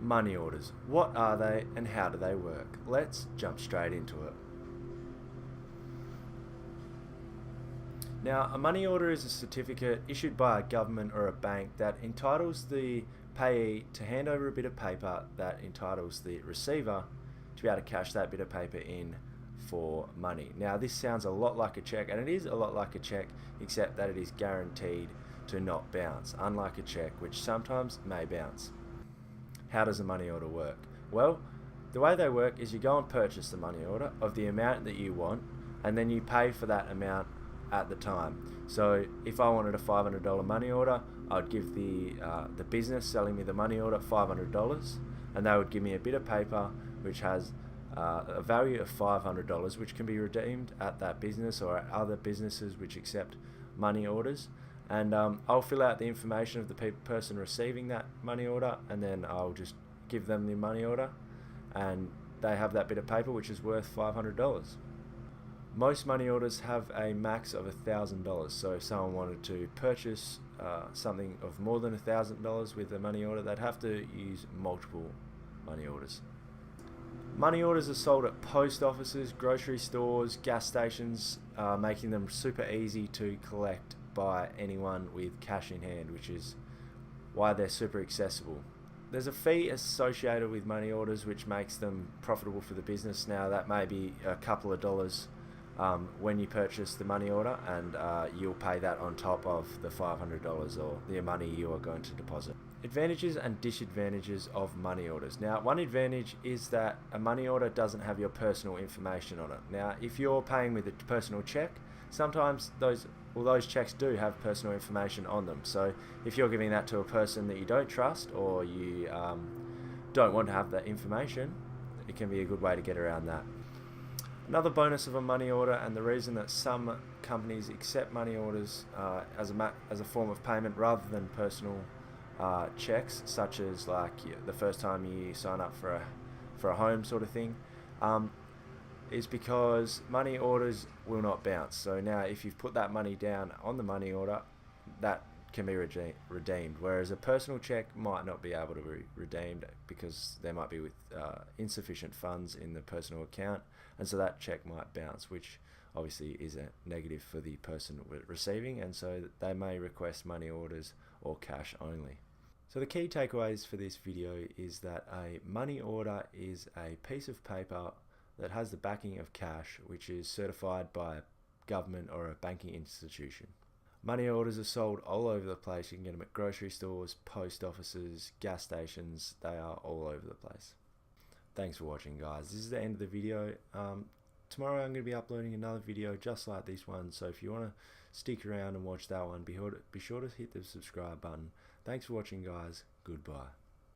Money orders. What are they and how do they work? Let's jump straight into it. Now, a money order is a certificate issued by a government or a bank that entitles the payee to hand over a bit of paper that entitles the receiver to be able to cash that bit of paper in for money. Now, this sounds a lot like a check, and it is a lot like a check, except that it is guaranteed to not bounce, unlike a check, which sometimes may bounce. How does a money order work? Well, the way they work is you go and purchase the money order of the amount that you want, and then you pay for that amount at the time. So if I wanted a $500 money order, I'd give the business selling me the money order $500, and they would give me a bit of paper which has a value of $500, which can be redeemed at that business or at other businesses which accept money orders. And I'll fill out the information of the person receiving that money order, and then I'll just give them the money order, and they have that bit of paper which is worth $500. Most money orders have a max of $1,000, so if someone wanted to purchase something of more than $1,000 with a money order, they'd have to use multiple money orders. Money orders are sold at post offices, grocery stores, gas stations, making them super easy to collect by anyone with cash in hand, which is why they're super accessible. There's a fee associated with money orders which makes them profitable for the business. Now, that may be a couple of dollars when you purchase the money order, and you'll pay that on top of the $500 or the money you are going to deposit. Advantages and disadvantages of money orders. Now, one advantage is that a money order doesn't have your personal information on it. Now, if you're paying with a personal check, sometimes those checks do have personal information on them. So if you're giving that to a person that you don't trust, or you don't want to have that information, it can be a good way to get around that. Another bonus of a money order, and the reason that some companies accept money orders as a form of payment rather than personal checks, such as like the first time you sign up for a home sort of thing, is because money orders will not bounce. So now if you've put that money down on the money order, that can be redeemed, whereas a personal check might not be able to be redeemed because there might be with insufficient funds in the personal account, and so that check might bounce, which obviously is a negative for the person receiving, and so they may request money orders or cash only. So the key takeaways for this video is that a money order is a piece of paper that has the backing of cash, which is certified by a government or a banking institution. Money orders are sold all over the place. You can get them at grocery stores, post offices, gas stations. They are all over the place. Thanks for watching, guys. This is the end of the video. Tomorrow I'm going to be uploading another video just like this one, so if you want to stick around and watch that one, be sure to hit the subscribe button. Thanks for watching, guys. Goodbye.